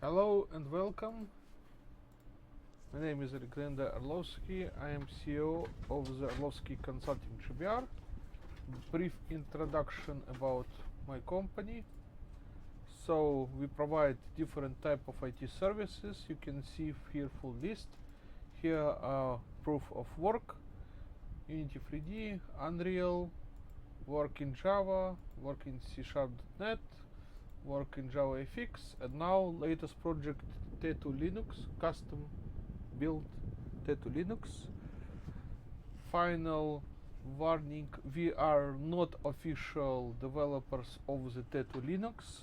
Hello and welcome. My name is Alexander Orlovsky. I am CEO of the Orlovsky Consulting GmbH. Brief introduction about my company. So we provide different type of IT services. You can see here full list. Here are proof of work, Unity 3D, Unreal, work in Java, work in C#.NET, work in JavaFX, and now latest project T2 Linux, custom built T2 Linux. Final warning, we are not official developers of the T2 Linux.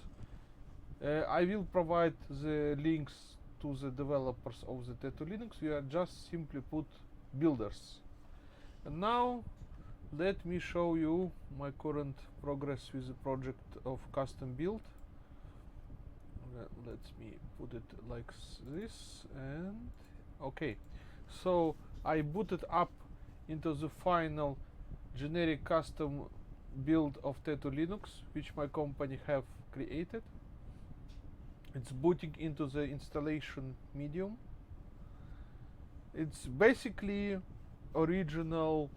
I will provide the links to the developers of the T2 Linux. We are just simply put builders. And now let me show you my current progress with the project of custom build. Let me put it like this, and okay, so I booted up into the final generic custom build of T2 Linux, which my company have created. It's booting into the installation medium. It's basically original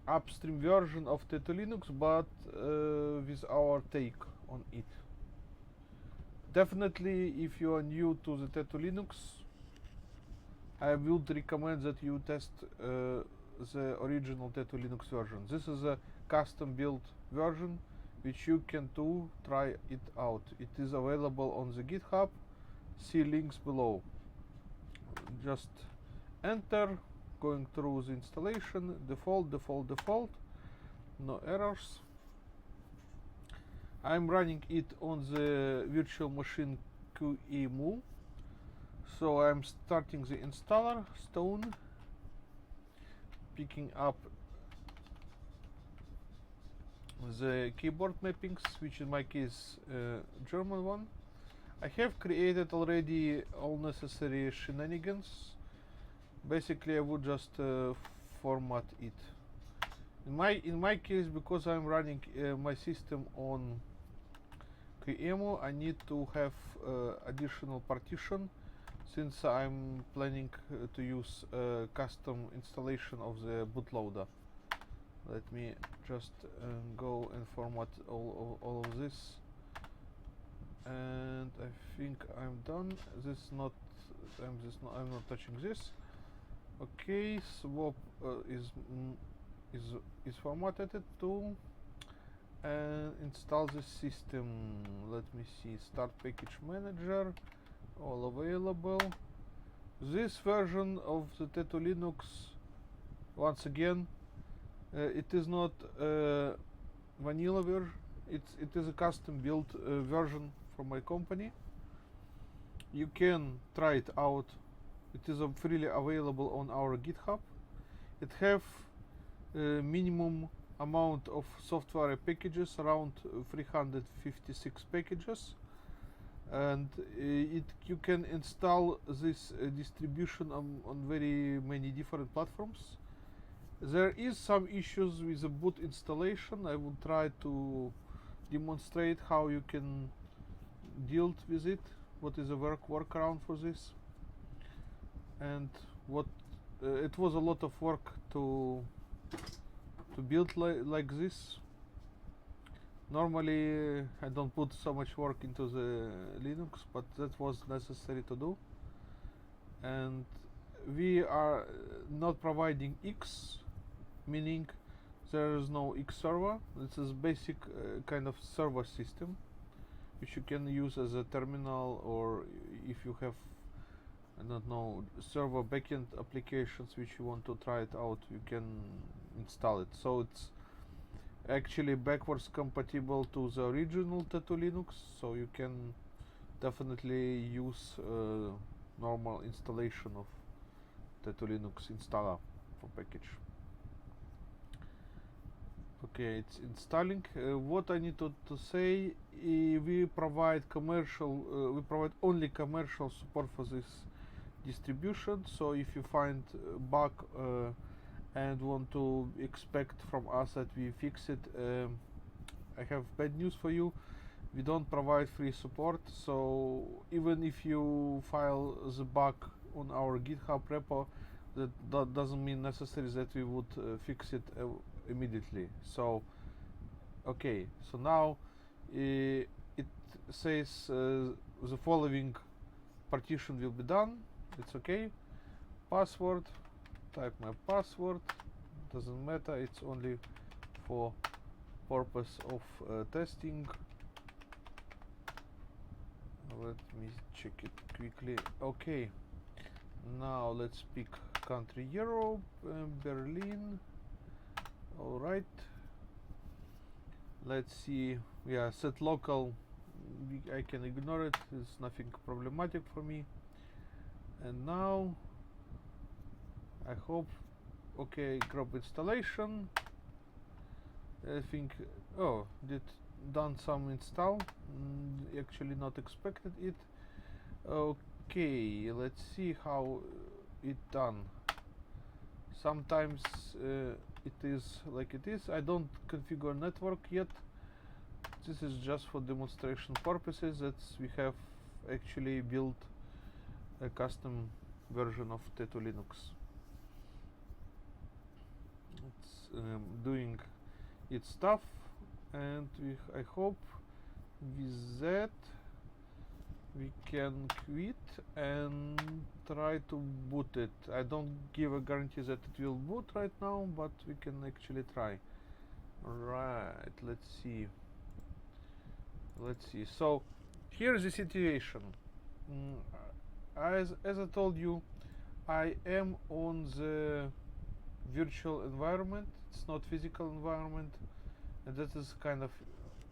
upstream version of T2 Linux, but with our take on it. Definitely, if you are new to the T2 Linux, I would recommend that you test the original T2 Linux version. This is a custom built version which you can try it out. It is available on the GitHub. See links below. Just enter, going through the installation, default, no errors. I'm running it on the virtual machine QEMU. So I'm starting the installer, Stone, picking up the keyboard mappings, which in my case German one. I have created already all necessary shenanigans. Basically I would just format it. In my case, because I'm running my system on QEMU, I need to have additional partition, since I'm planning to use custom installation of the bootloader. Let me just go and format all of this, and I think I'm done. I'm not touching this. Okay, swap is formatted to, and install the system. Let me see, start package manager, all available. This version of the T2 Linux, once again, it is not vanilla version. It is a custom built version from my company. You can try it out. It is freely available on our GitHub. It have minimum amount of software packages, around 356 packages, and you can install this distribution on very many different platforms. There is some issues with the boot installation. I will try to demonstrate how you can deal with it, what is the workaround for this, and what it was a lot of work to build like this. Normally I don't put so much work into the Linux, but that was necessary to do. And we are not providing X, meaning there is no X server. This is basic kind of server system which you can use as a terminal, or if you have, I don't know, server backend applications which you want to try it out, you can install it. So it's actually backwards compatible to the original T2 Linux, so you can definitely use normal installation of T2 Linux installer for package. Okay, it's installing. What I need to say, we provide only commercial support for this distribution. So if you find a bug and want to expect from us that we fix it, I have bad news for you. we don't provide free support, so even if you file the bug on our GitHub repo, that doesn't mean necessarily that we would fix it immediately. So okay, so now it says the following partition will be done. It's okay. Password, type my password, doesn't matter, it's only for purpose of testing. Let me check it quickly. Okay, now let's pick country Europe, Berlin. All right, let's see. Yeah, set local, I can ignore it, it's nothing problematic for me. And now I hope, okay, grub installation. I think, oh, did done some install, actually not expected it. Okay, let's see how it done. Sometimes it is like it is. I don't configure network yet. This is just for demonstration purposes, that we have actually built a custom version of Tetu Linux. It's doing its stuff, and I hope with that we can quit and try to boot it. I don't give a guarantee that it will boot right now, but we can actually try. Right, let's see. So here's the situation. As I told you, I am on the virtual environment. It's not physical environment, and that is kind of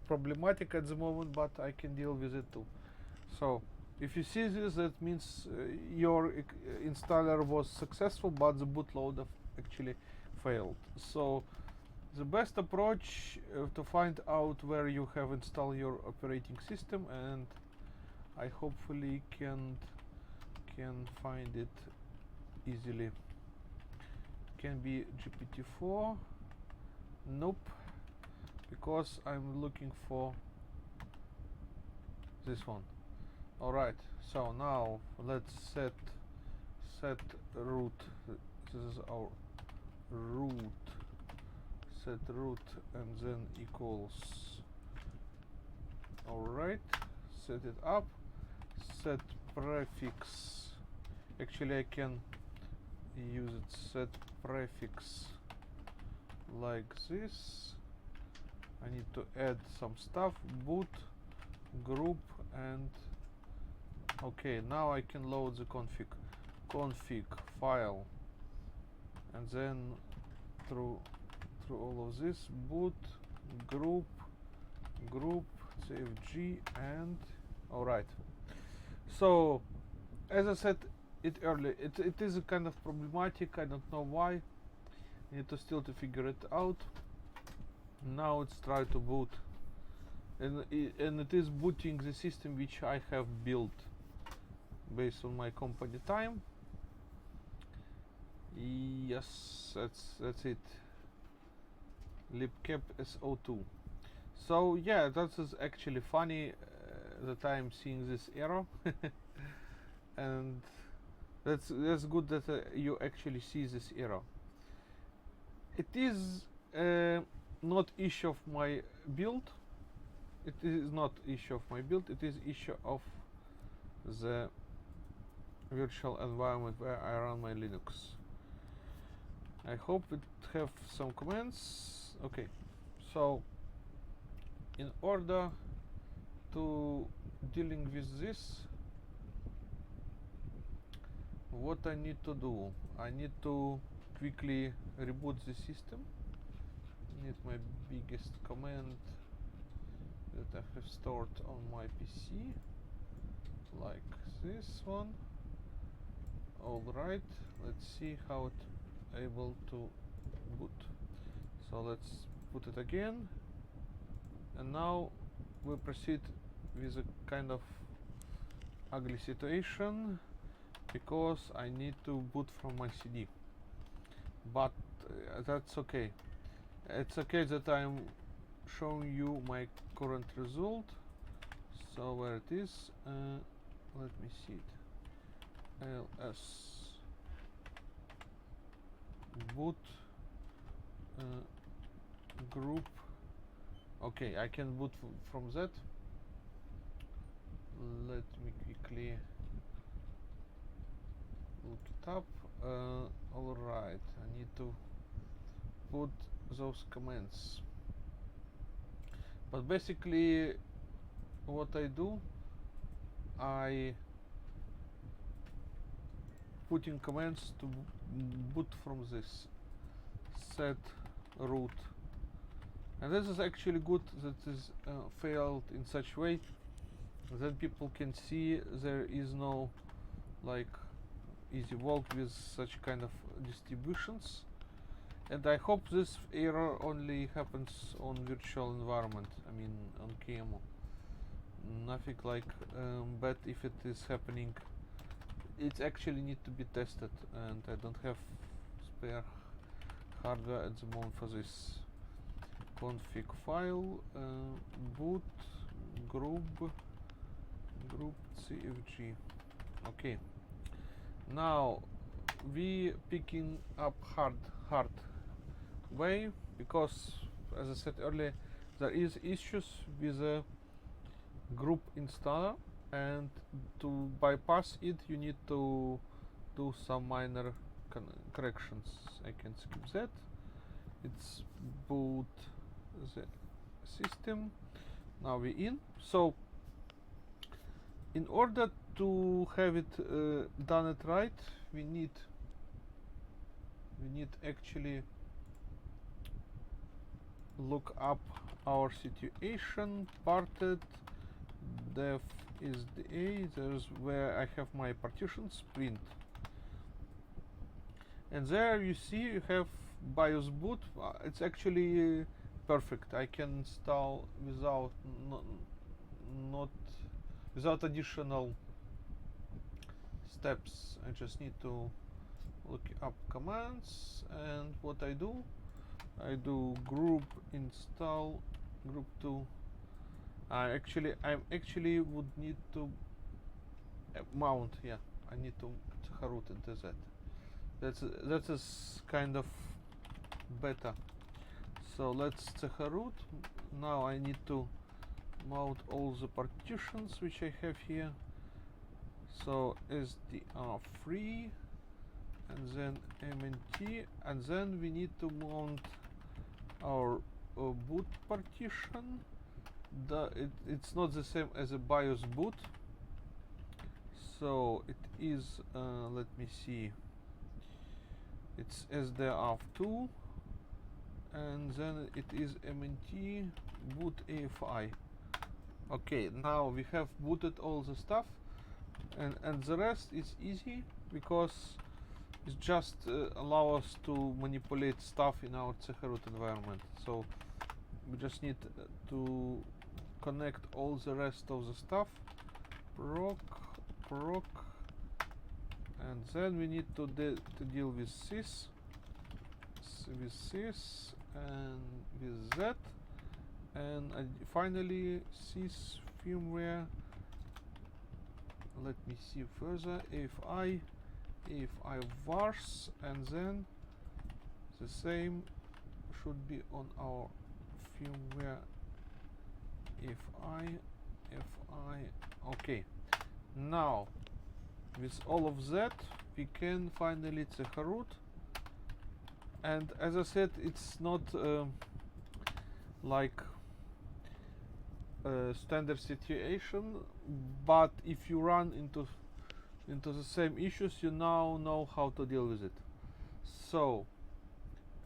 problematic at the moment, but I can deal with it too. So if you see this, that means your installer was successful, but the bootloader actually failed. So the best approach to find out where you have installed your operating system, and I hopefully can find it easily. It can be GPT-4. Nope, because I'm looking for this one. All right, so now let's set root. This is our root. Set root and then equals. All right, set it up. Set prefix. Actually, I can use it. Set prefix like this. I need to add some stuff. Boot, group, and okay. Now I can load the config file, and then through all of this, boot, group, cfg, and all right. So as I said it earlier, it is a kind of problematic. I don't know why. I need to still figure it out. Now it's try to boot, and it is booting the system which I have built based on my company time. Yes, that's it. libcap SO2. So yeah, that is actually funny that I'm seeing this error, and that's good that you actually see this error. It is not issue of my build. It is not issue of my build. It is issue of the virtual environment where I run my Linux. I hope it have some comments. Okay, so in order to dealing with this, what I need to do, I need to quickly reboot the system. I need my biggest command that I have stored on my PC, like this one. Alright, let's see how it able to boot. So let's put it again, and now we proceed with a kind of ugly situation, because I need to boot from my CD, but that's okay. It's okay that I'm showing you my current result. So where it is, let me see it. ls boot group. Okay, I can boot from that. Let me quickly look it up. Alright, I need to put those commands. But basically what I do, I put in commands to boot from this set root, and this is actually good that is failed in such way that people can see there is no like easy work with such kind of distributions. And I hope this error only happens on virtual environment, I mean on QEMU. Nothing like bad if it is happening. It actually need to be tested, and I don't have spare hardware at the moment for this. Config file, boot group cfg. Okay, now we picking up hard way, because as I said earlier, there is issues with the group installer, and to bypass it you need to do some minor corrections. I can skip that. It's boot the system. Now we're in. So in order to have it done it right, we need actually look up our situation. Parted def is the A, there's where I have my partitions, print, and there you see you have BIOS boot. It's actually perfect. I can install without without additional steps. I just need to look up commands, and what I do group install group 2. I actually would need to mount. Yeah, I need to root into that. That is kind of better. So let's root. Now I need to mount all the partitions which I have here. So SDR3, and then MNT, and then we need to mount our boot partition. It's not the same as a BIOS boot, so it is let me see, it's SDR2, and then it is MNT boot AFI. Okay, now we have booted all the stuff, and the rest is easy, because it just allow us to manipulate stuff in our root environment. So we just need to connect all the rest of the stuff, proc, and then we need to deal with this, and with that, and finally sys firmware. Let me see further. AFI vars, and then the same should be on our firmware FI. Okay, now with all of that we can finally root. And as I said, it's not like a standard situation, but if you run into the same issues, you now know how to deal with it. So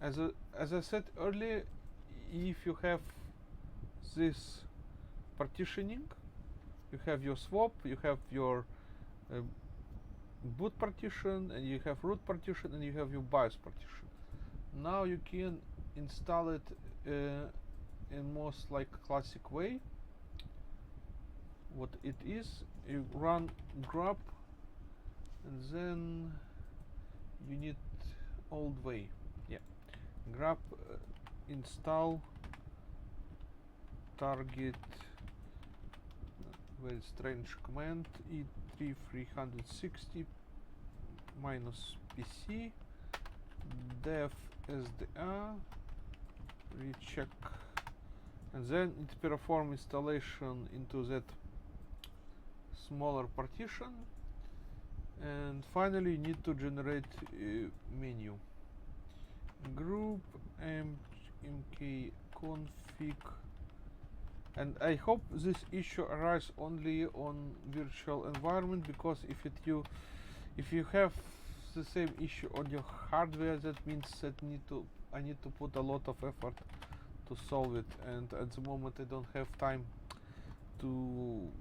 as I said earlier, if you have this partitioning, you have your swap, you have your boot partition, and you have root partition, and you have your BIOS partition. Now you can install it in most like classic way. What it is, you run grub, and then you need old way. Yeah, grub install target very strange command, e3 360 minus pc def sdr recheck, and then it perform installation into that smaller partition, and finally you need to generate a menu. Group mk config, and I hope this issue arises only on virtual environment, because if you have the same issue on your hardware, that means that I need to put a lot of effort to solve it, and at the moment I don't have time to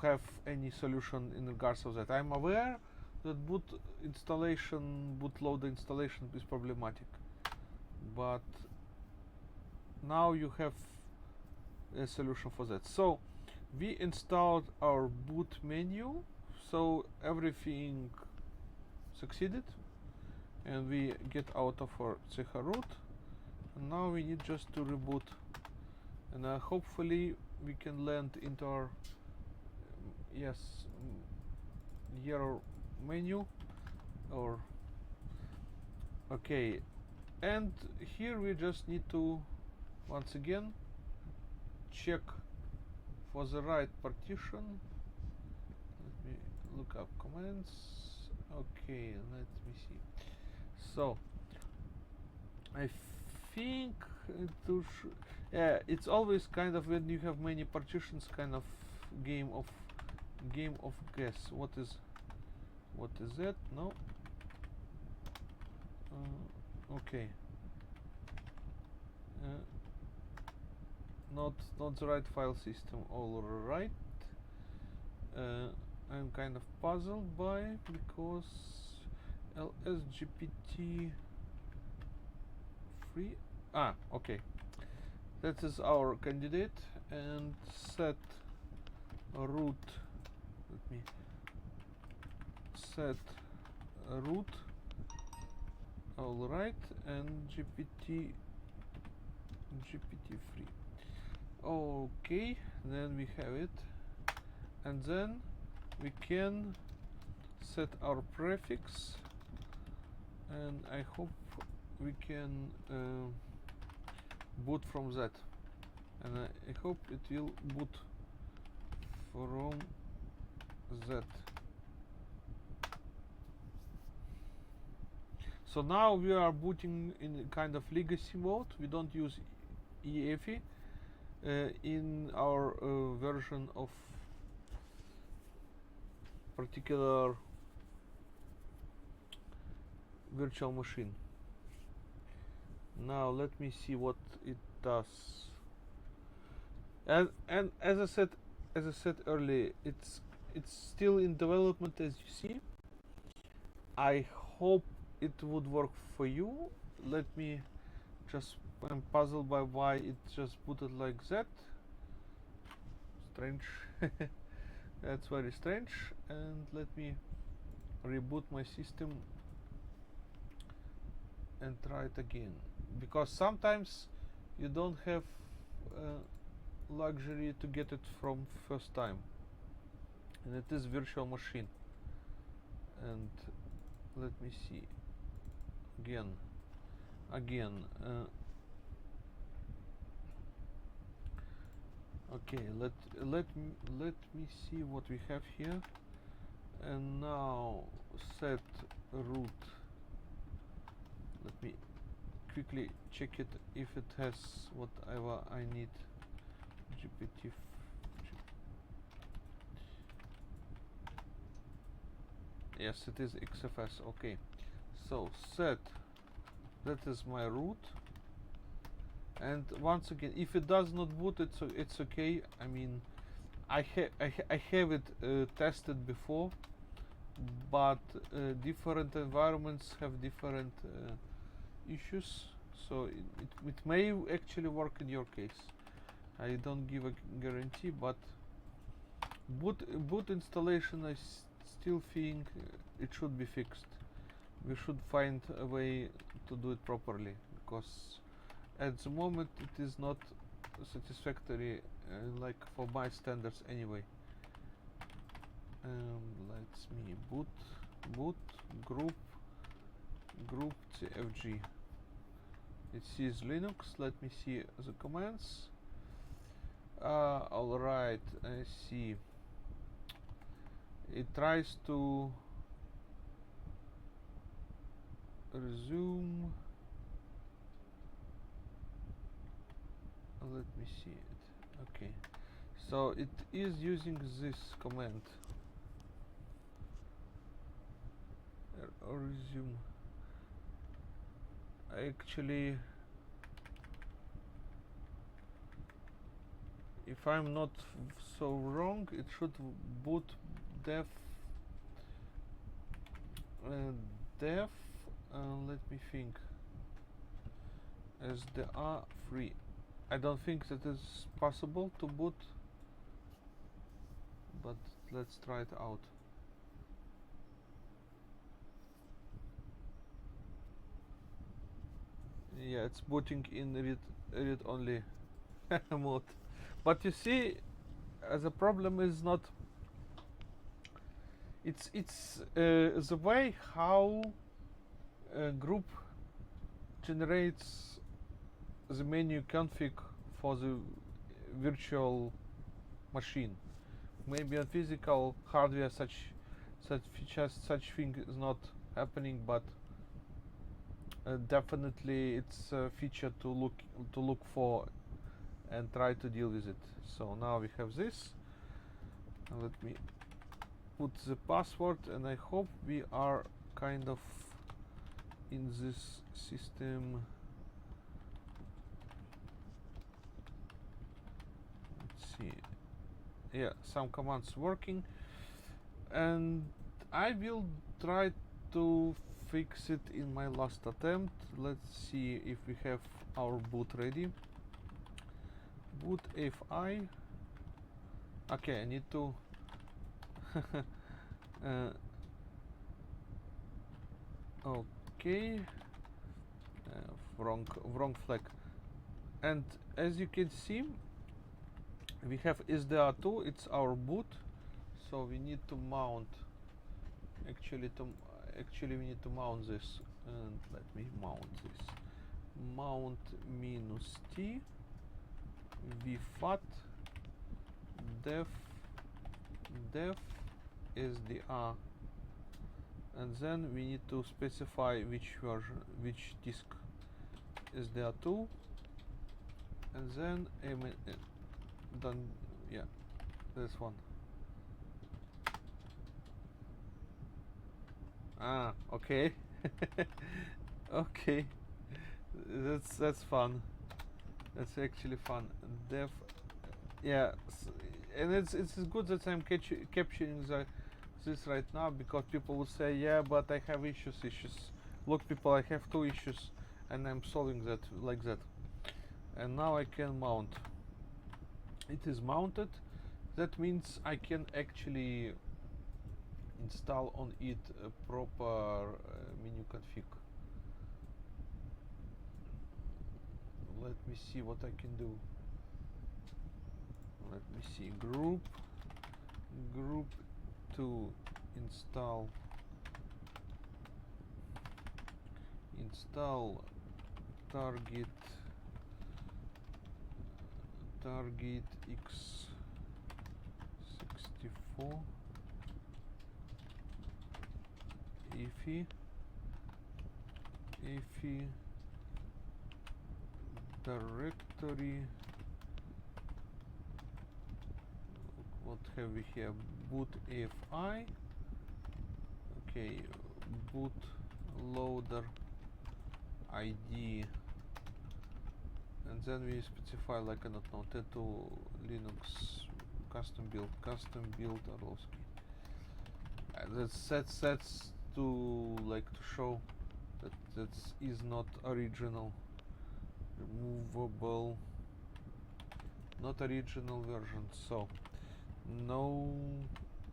have any solution in regards of that. I'm aware that bootloader installation is problematic, but now you have a solution for that. So we installed our boot menu, so everything succeeded, and we get out of our Cecha root, and now we need just to reboot, and hopefully we can land into our error menu, or okay, and here we just need to once again check for the right partition. Let me look up commands. Okay, let me see. So I think it's always kind of, when you have many partitions, kind of game of guess. What is that? No. Okay. Not the right file system. All right. I'm kind of puzzled by, because lsgpt 3. Okay. That is our candidate, and set root. Let me set root. All right, and GPT 3. Okay, then we have it, and then we can set our prefix, and I hope we can boot from that, and I hope it will boot from that. So now we are booting in kind of legacy mode. We don't use EFI in our version of particular virtual machine. Now let me see what it does. And as I said earlier, it's still in development, as you see. I hope it would work for you. Let me just, I'm puzzled by why it just booted like that. Strange. That's very strange. And let me reboot my system and try it again, because sometimes you don't have luxury to get it from first time, and it is virtual machine. And let me see again. Okay, let me see what we have here, and now set root. Let me quickly check it if it has whatever I need. GPT. Yes, it is XFS. Okay, so set, that is my root, and once again, if it does not boot, it's okay. I mean, I have it tested before, but different environments have different issues, so it may actually work in your case. I don't give a guarantee, but boot installation, I still think it should be fixed. We should find a way to do it properly, because at the moment it is not satisfactory like for my standards anyway. Let's me boot group cfg. It sees Linux. Let me see the commands. Alright, I see. It tries to resume. Let me see it. Okay, so it is using this command. Resume. Actually, if I'm not so wrong, it should boot def let me think, as the free. I don't think that is possible to boot, but let's try it out. Yeah, it's booting in read only mode. But you see, the problem is not. It's the way how group generates the menu config for the virtual machine. Maybe on physical hardware such thing is not happening, but definitely it's a feature to look for and try to deal with it. So now we have this. Let me put the password, and I hope we are kind of in this system. Let's see. Yeah, some commands working, and I will try to fix it in my last attempt. Let's see if we have our boot ready. Boot AFI. Okay, I need to okay, wrong flag. And as you can see, we have SDR2. It's our boot, so we need to mount. Actually, we need to mount this, and let me mount this. Mount -t vfat def SDR, and then we need to specify which version, which disk, SDR2, and then done. Yeah, this one. Ah, okay. Okay, that's fun. That's actually fun. Def, yeah, and it's good that I'm capturing this right now, because people would say, yeah, but I have issues. Look, people, I have 2 issues, and I'm solving that like that. And now I can mount. It is mounted. That means I can actually install on it a proper menu config. Let me see what I can do. Let me see. Group to install target x64 EFI directory. What have we here? Boot AFI. Okay, boot loader ID, and then we specify, like, I don't know, T2 Linux custom build Orlovsky. That's to show that that is not original, removable, not original version. So no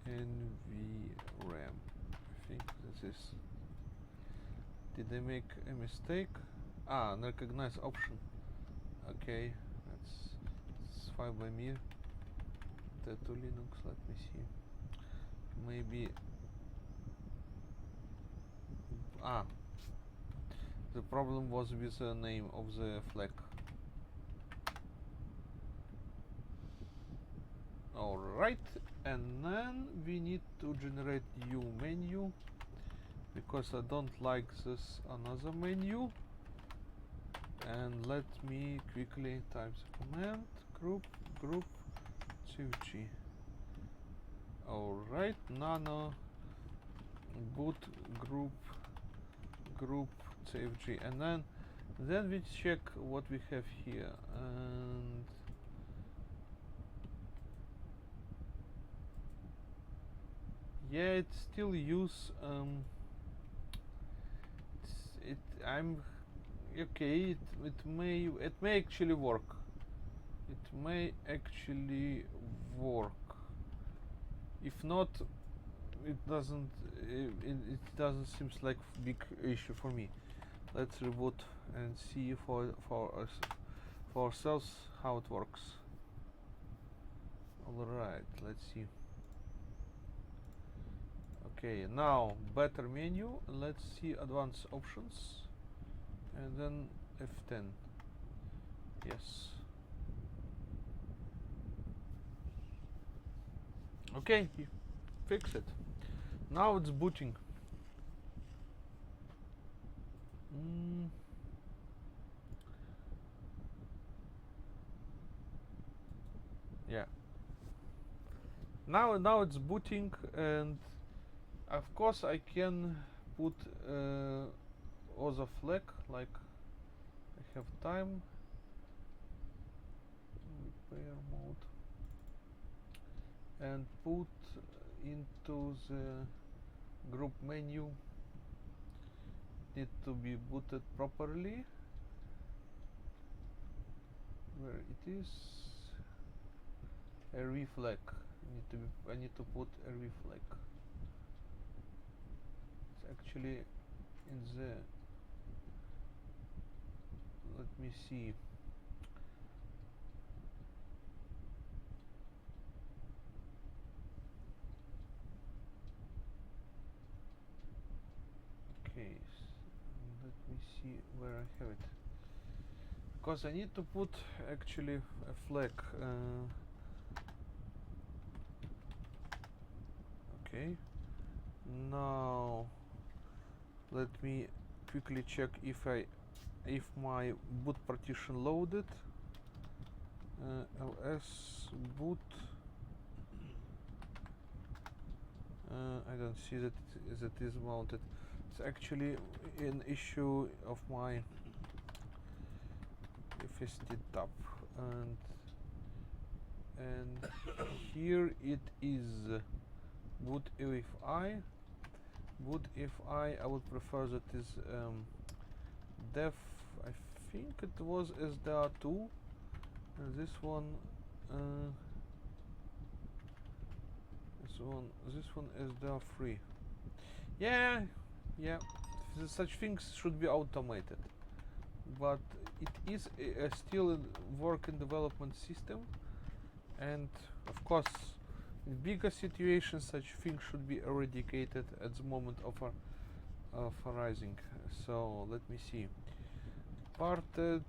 NVRAM. I think this is. Did I make a mistake? Unrecognized option. Okay, that's fine by me. Tattoo Linux, let me see. Maybe the problem was with the name of the flag. Alright, and then we need to generate new menu, because I don't like this another menu. And let me quickly type the command group CFG. Alright, nano boot group CFG, and then we check what we have here, and yeah, it still use I'm okay. It may actually work. It may actually work. If not, it doesn't. It doesn't seems like big issue for me. Let's reboot and see for ourselves how it works. All right, let's see. Okay, now better menu. Let's see advanced options, and then F10. Yes. Okay, fix it. Now it's booting. Yeah. Now it's booting, and of course I can put other flag, like I have time, repair mode, and put into the group menu. Need to be booted properly. Where it is, a reflag. I need to put a reflag. It's actually in the. Let me see. Okay, let me see where I have it. Because I need to put actually a flag. Okay. Now let me quickly check if my boot partition loaded. ls boot. I don't see that it is mounted. It's actually an issue of my FSD tab, and here it is. Boot if I would prefer that is def. I think it was SDR2, and this one SDR3. Yeah, such things should be automated, but it is still a work in development system, and of course in bigger situations such things should be eradicated at the moment of rising. So let me see. Parted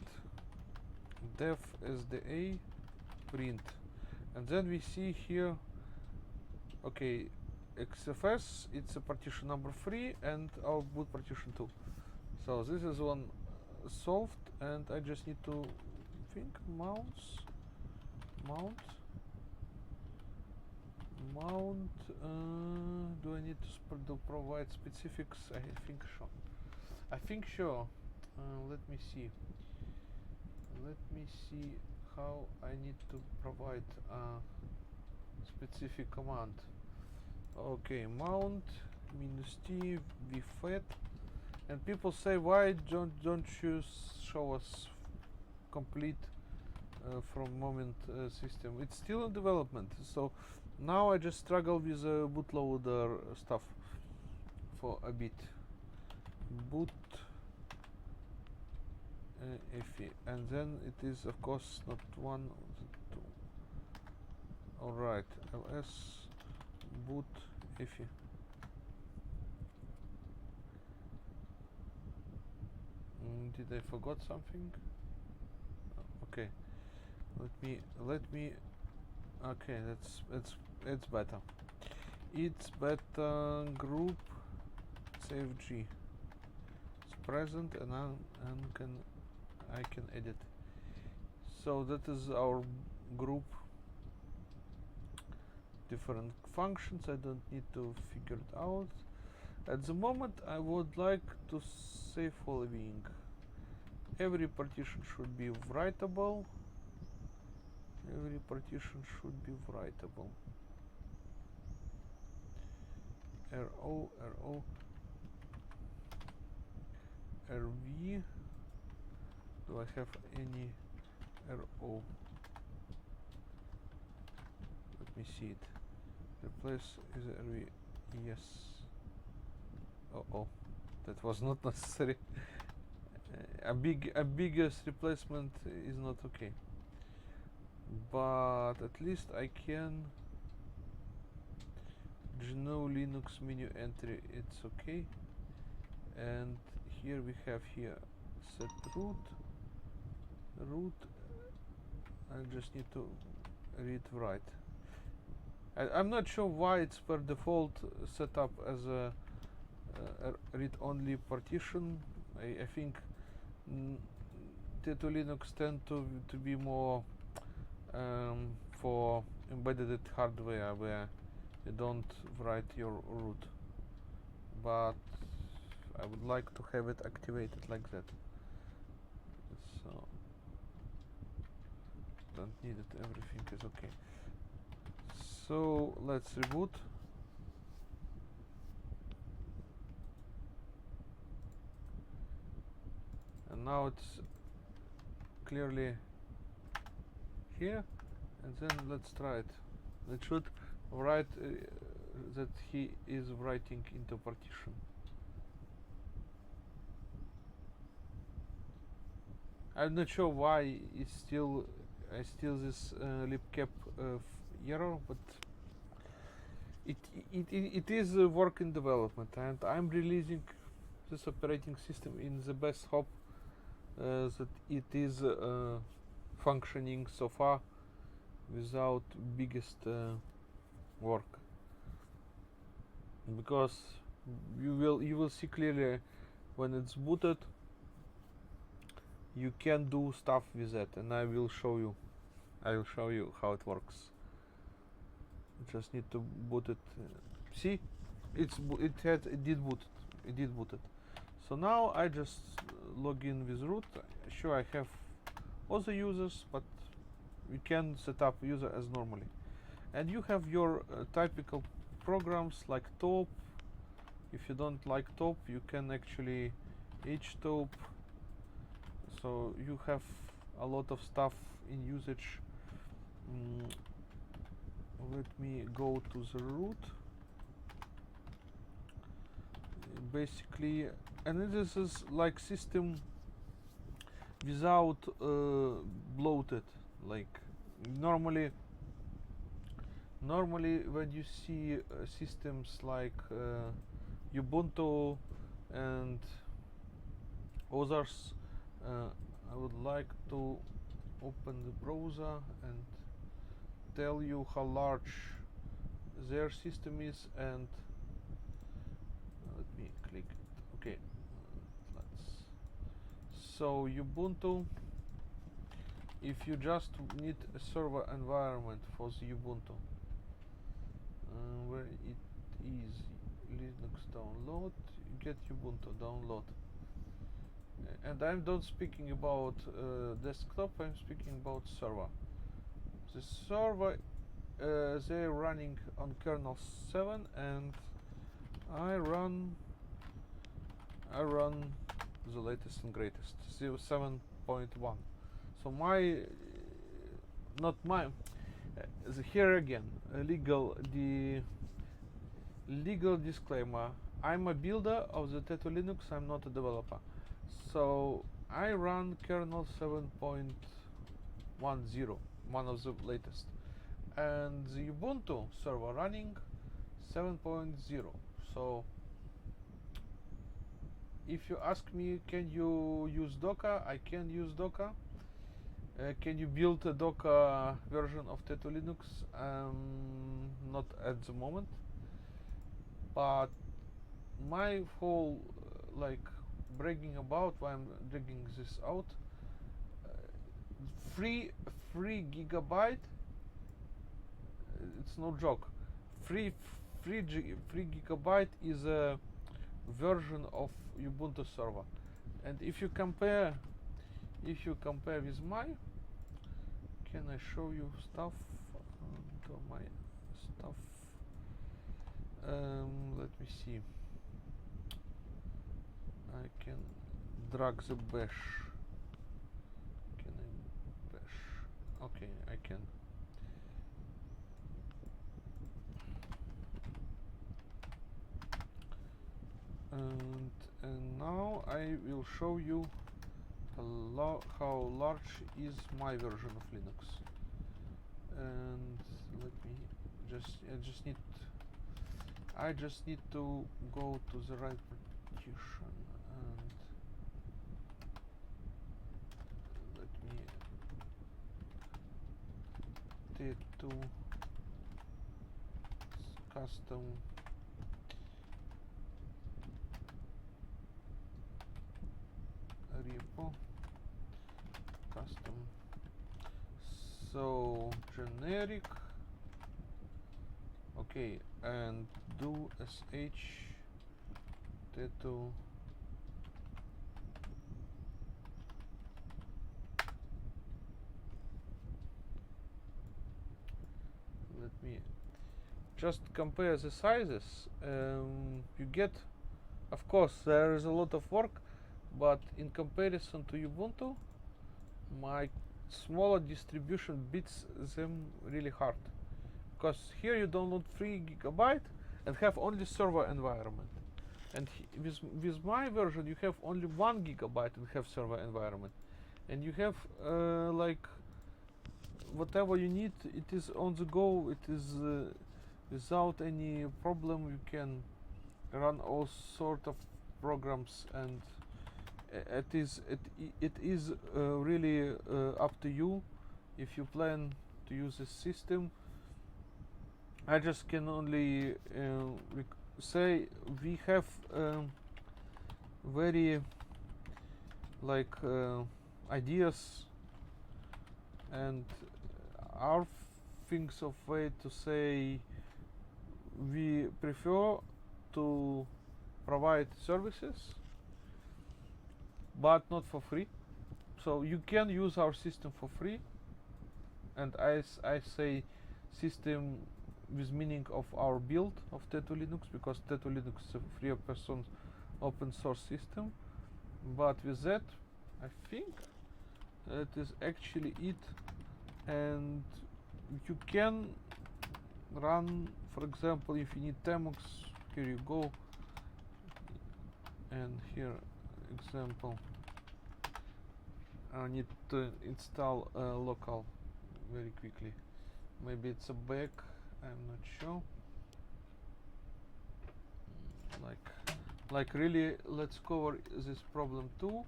def SDA print, and then we see here, okay, XFS, it's a partition number 3 and our boot partition 2. So this is one solved, and I just need to mount. Do I need to provide specifics? I think sure. Let me see how I need to provide a specific command. Okay, mount -t vfet, and people say, why don't you show us complete from moment system? It's still in development, so now I just struggle with bootloader stuff for a bit. Boot EFI, and then it is of course not 1, 2, Alright, ls boot efi. Did I forgot something? Okay, let me okay, it's better. It's better. Group save G. It's present and I can edit. So that is our group. Different functions. I don't need to figure it out. At the moment, I would like to say following. Every partition should be writable. Every partition should be writable. RO, RO, RV. Do I have any RO? Let me see it. Replace is RV. Yes. Oh, that was not necessary. A biggest replacement is not okay. But at least I can GNU Linux menu entry, it's okay. And here we have here set root. I just need to read write. I'm not sure why it's per default set up as a read-only partition. I think T2 Linux tend to be more for embedded hardware where you don't write your root, but I would like to have it activated like that. So don't need it, everything is okay. So let's reboot. And now it's clearly here, and then let's try it. It should write that he is writing into partition. I'm not sure why it's still this libcap error, but it is a work in development, and I'm releasing this operating system in the best hope that it is functioning so far without biggest work, because you will see clearly when it's booted you can do stuff with that, and I will show you how it works. You just need to boot it. See, it did boot it. So now I just log in with root. Sure, I have other users, but we can set up user as normally. And you have your typical programs like top. If you don't like top, you can actually htop. So you have a lot of stuff in usage. Let me go to the root. Basically, and this is like system without bloated. Like normally when you see systems like Ubuntu and others, I would like to open the browser and tell you how large their system is, and let me click it. Okay, so Ubuntu, if you just need a server environment for the Ubuntu, where it is Linux download, you get Ubuntu download. And I'm not speaking about desktop, I'm speaking about server. The server, they're running on kernel 7, and I run the latest and greatest 7.1. So here again, legal disclaimer. I'm a builder of the T2 Linux, I'm not a developer. So I run kernel 7.10, one of the latest, and the Ubuntu server running 7.0. So if you ask me, can you use Docker? I can use Docker. Can you build a Docker version of Teto Linux? Not at the moment. But my whole bragging about why I'm dragging this out, free gigabyte. It's no joke. Free gigabyte is a version of Ubuntu server, and if you compare with my, can I show you stuff? To my stuff. Let me see. I can drag the bash. Can I bash? Okay, I can. And now I will show you how large is my version of Linux. And let me I just need to go to the right partition and let me T2 custom repo custom, so generic, okay, and do sh Teto let me just compare the sizes. You get, of course there is a lot of work, but in comparison to Ubuntu, my smaller distribution beats them really hard, because here you download 3 gigabyte and have only server environment, and with my version you have only 1 gigabyte and have server environment, and you have like whatever you need, it is on the go, it is without any problem. You can run all sort of programs, and it is really up to you if you plan to use this system. I just can only say we have very ideas and our things of way to say we prefer to provide services, but not for free. So you can use our system for free, and I say system with meaning of our build of Teto Linux, because Teto Linux is a free person open source system. But with that, I think that is actually it, and you can run, for example, if you need Tmux, here you go, and here example, I need to install local very quickly. Maybe it's a bug, I'm not sure. Like really, let's cover this problem too,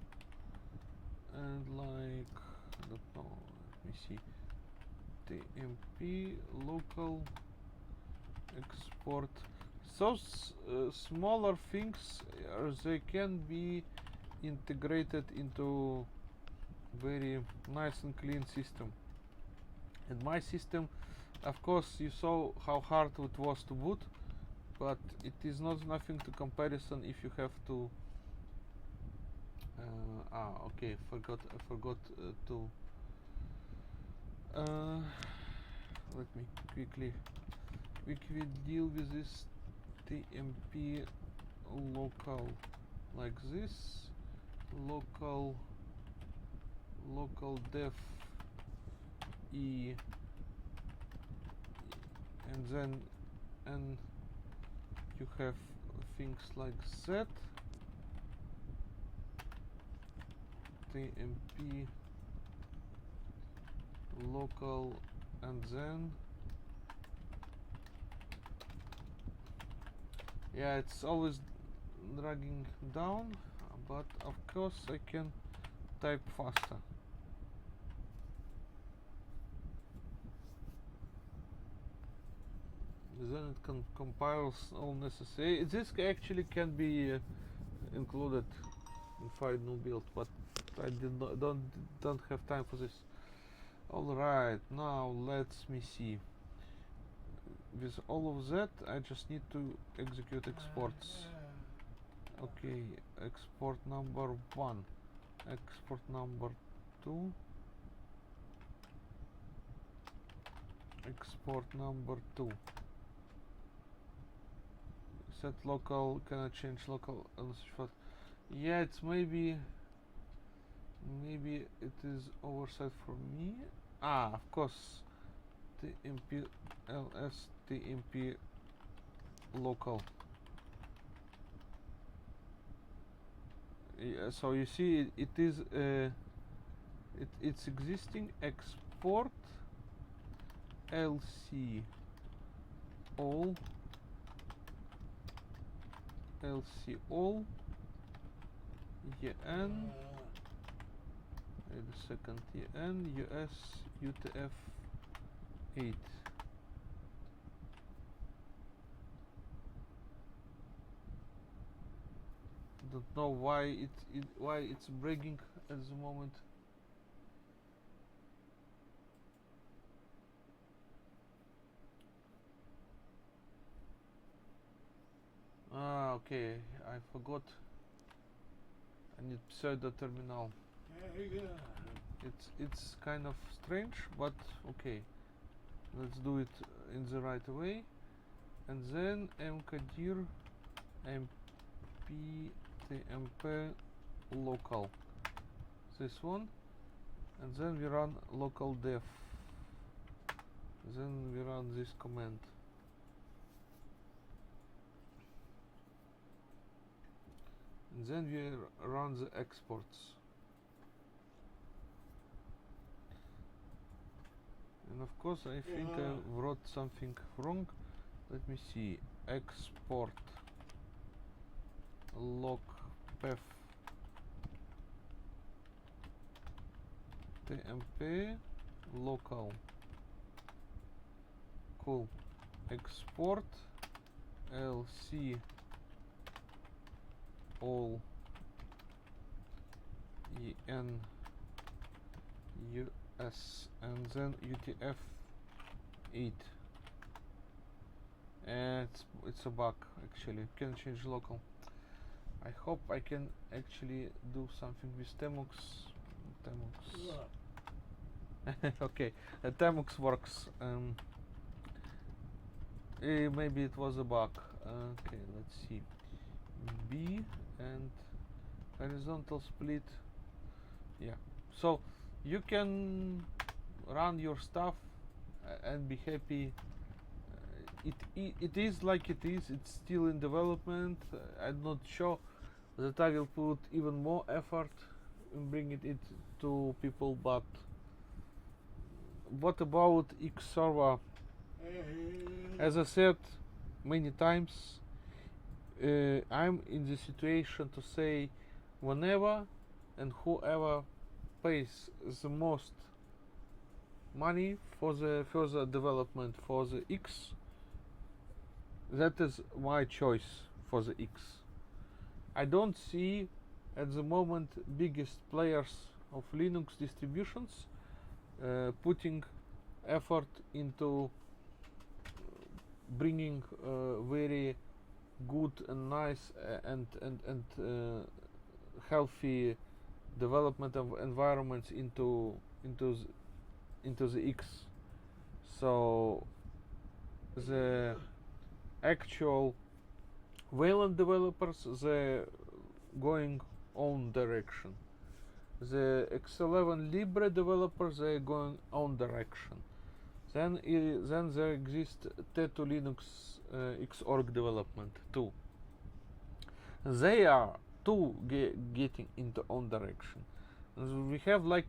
and like, I don't know, let me see, TMP local export. So smaller things, they can be integrated into very nice and clean system. And my system, of course, you saw how hard it was to boot, but it is not nothing to comparison if you have to okay, I forgot to let me quickly deal with this TMP local, like this, local def e, and then you have things like that, TMP local, and then Yeah, it's always dragging down, but of course I can type faster. Then it compiles all necessary. This actually can be included in final build, but I don't have time for this. All right, now let's me see. With all of that, I just need to execute exports. Okay, export number 1, export number 2, export number 2. Set local, can I change local? Yeah, it's maybe it is oversight for me. Ah, of course, tmp ls tmp local. Yeah, so you see it is it's existing export lc all en wait a second, en us utf-8. Don't know why why it's breaking at the moment. Ah, okay, I forgot. I need pseudo terminal. It's kind of strange, but okay. Let's do it in the right way. And then mkdir mp local. This one. And then we run local def. Then we run this command. And then we run the exports. And of course I think I wrote something wrong. Let me see. Export log path tmp local. Cool. Export lc all en us and then utf-8. It's a bug actually. Can change local. I hope I can actually do something with Temux. Okay, Temux works. Maybe it was a bug. Okay, let's see. B and horizontal split. Yeah, so you can run your stuff and be happy. It is like it is. It's still in development. I'm not sure that I will put even more effort in bringing it to people. But what about Xserver? As I said many times, I'm in the situation to say whenever and whoever pays the most money for the further development for the X, that is my choice for the X. I don't see at the moment biggest players of Linux distributions putting effort into bringing very good and nice and healthy development of environments into the X. So the actual Wayland developers, they're going own direction. The X11 Libre developers, they're going own direction. Then there exists Tetu Linux Xorg development too. They are too getting into own direction. We have like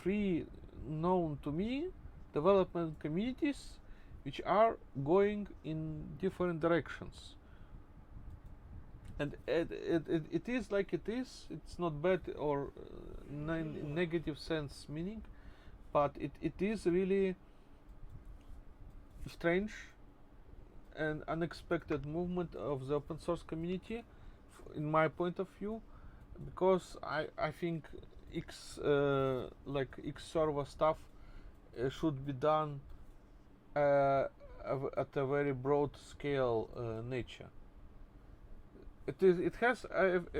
3 known to me development communities which are going in different directions. and it is like it is. It's not bad or negative sense meaning, but it is really strange and unexpected movement of the open source community, in my point of view, because I think like X server stuff should be done at a very broad scale nature. It has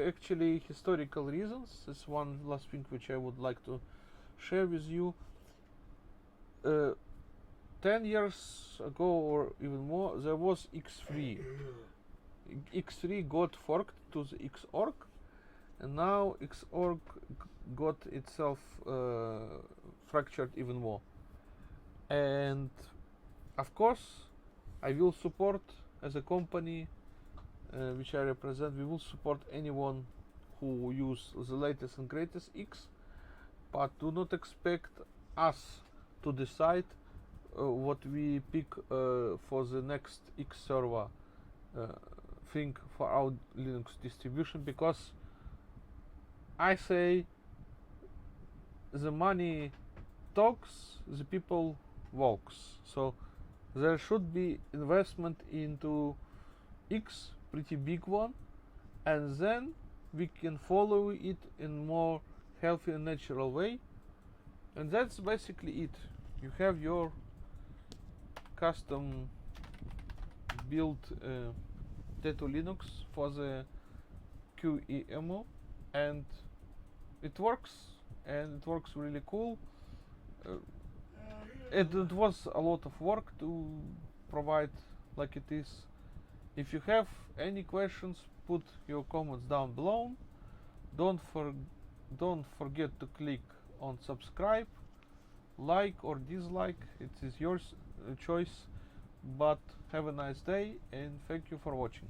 actually historical reasons. It's one last thing which I would like to share with you. 10 years ago or even more, there was X3. X3 got forked to the Xorg, and now Xorg got itself fractured even more. And of course, I will support, as a company which I represent, we will support anyone who use the latest and greatest X, but do not expect us to decide what we pick for the next X server thing for our Linux distribution, because I say the money talks, the people walks. So there should be investment into X, pretty big one, and then we can follow it in more healthy and natural way. And that's basically it. You have your custom built Tetu Linux for the QEMU, and it works really cool. It was a lot of work to provide like it is. If you have any questions, put your comments down below. Don't forget to click on subscribe, like or dislike. It is your choice. But have a nice day, and thank you for watching.